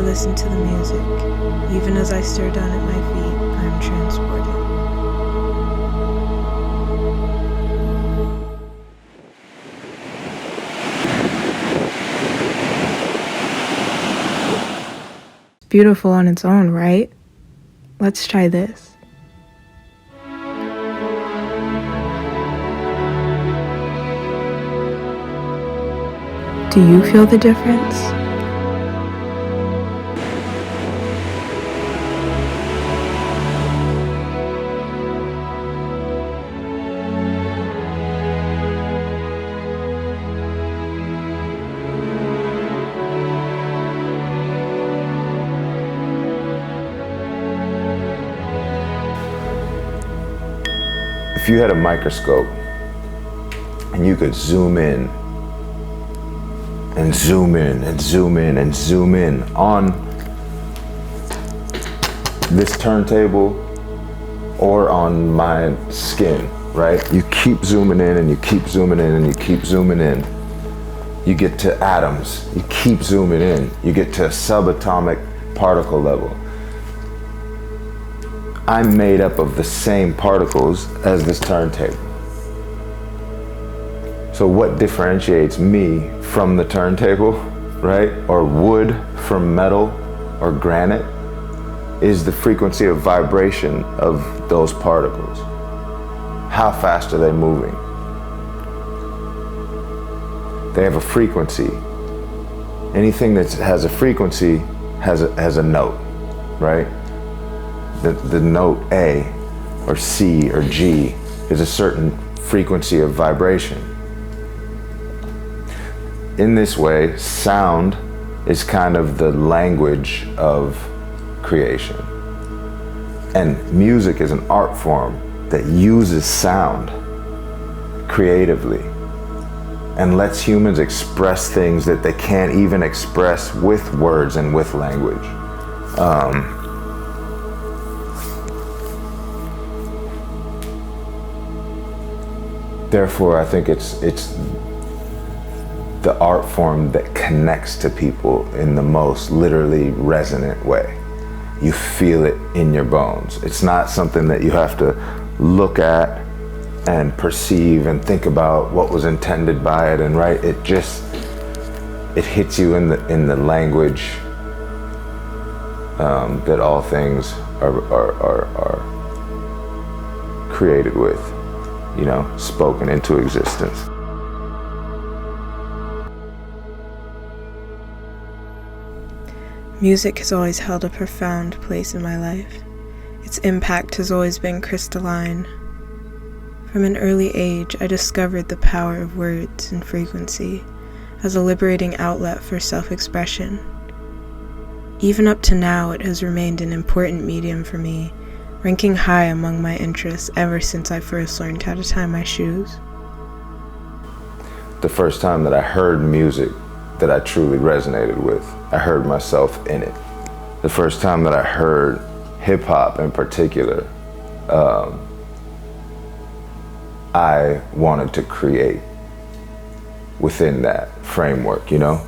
listen to the music. Even as I stare down at my feet, I am transported. It's beautiful on its own, right? Let's try this. Do you feel the difference? If you had a microscope and you could zoom in and zoom in and zoom in and zoom in on this turntable or on my skin, right? You keep zooming in and you keep zooming in and you keep zooming in. You get to atoms, you keep zooming in. You get to a subatomic particle level. I'm made up of the same particles as this turntable. So what differentiates me from the turntable, right? Or wood from metal or granite is the frequency of vibration of those particles. How fast are they moving? They have a frequency. Anything that has a frequency has a note, right? The note A or C or G is a certain frequency of vibration. In this way, sound is kind of the language of creation. And music is an art form that uses sound creatively and lets humans express things that they can't even express with words and with language. Therefore, I think it's the art form that connects to people in the most literally resonant way. You feel it in your bones. It's not something that you have to look at and perceive and think about what was intended by it and right. It hits you in the language that all things are created with, you know, spoken into existence. Music has always held a profound place in my life. Its impact has always been crystalline. From an early age, I discovered the power of words and frequency as a liberating outlet for self-expression. Even up to now, it has remained an important medium for me, ranking high among my interests ever since I first learned how to tie my shoes. The first time that I heard music that I truly resonated with, I heard myself in it. The first time that I heard hip hop in particular, I wanted to create within that framework, you know?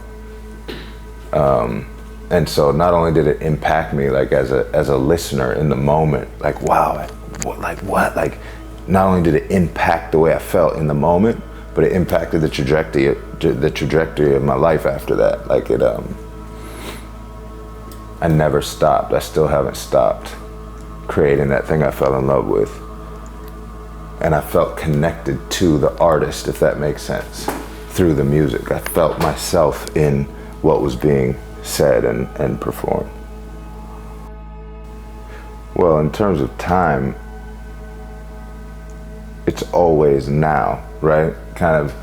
And so not only did it impact me like as a listener in the moment, like, wow, what? Like, not only did it impact the way I felt in the moment, but it impacted the trajectory of my life after that. Like I never stopped. I still haven't stopped creating that thing I fell in love with. And I felt connected to the artist, if that makes sense, through the music. I felt myself in what was being said and performed. Well, in terms of time, it's always now, right? Kind of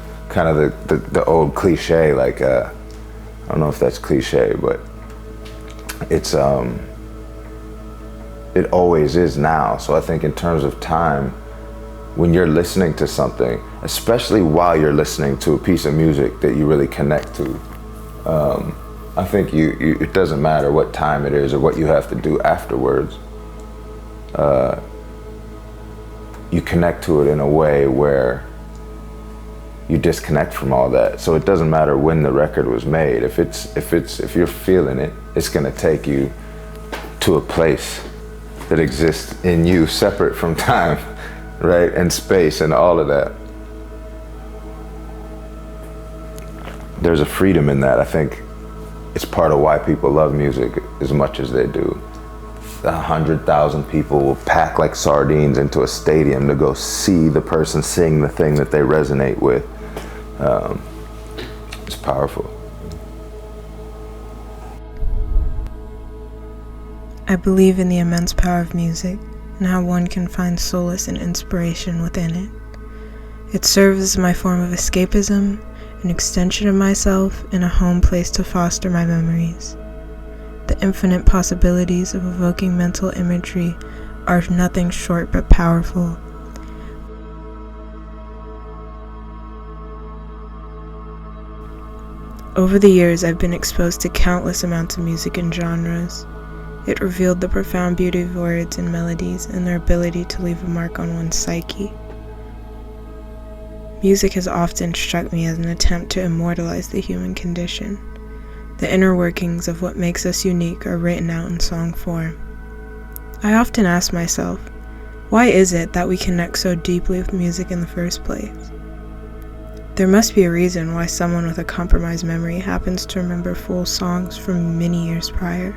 the old cliche, like I don't know if that's cliche, but it's it always is now. So I think in terms of time, when you're listening to something, especially while you're listening to a piece of music that you really connect to, I think it doesn't matter what time it is or what you have to do afterwards. You connect to it in a way where you disconnect from all that. So it doesn't matter when the record was made. If you're feeling it, it's gonna take you to a place that exists in you, separate from time, right? And space and all of that. There's a freedom in that. I think it's part of why people love music as much as they do. 100,000 people will pack like sardines into a stadium to go see the person sing the thing that they resonate with. It's powerful. I believe in the immense power of music and how one can find solace and inspiration within it. It serves as my form of escapism, an extension of myself, and a home place to foster my memories. The infinite possibilities of evoking mental imagery are nothing short but powerful. Over the years, I've been exposed to countless amounts of music and genres. It revealed the profound beauty of words and melodies and their ability to leave a mark on one's psyche. Music has often struck me as an attempt to immortalize the human condition. The inner workings of what makes us unique are written out in song form. I often ask myself, why is it that we connect so deeply with music in the first place? There must be a reason why someone with a compromised memory happens to remember full songs from many years prior.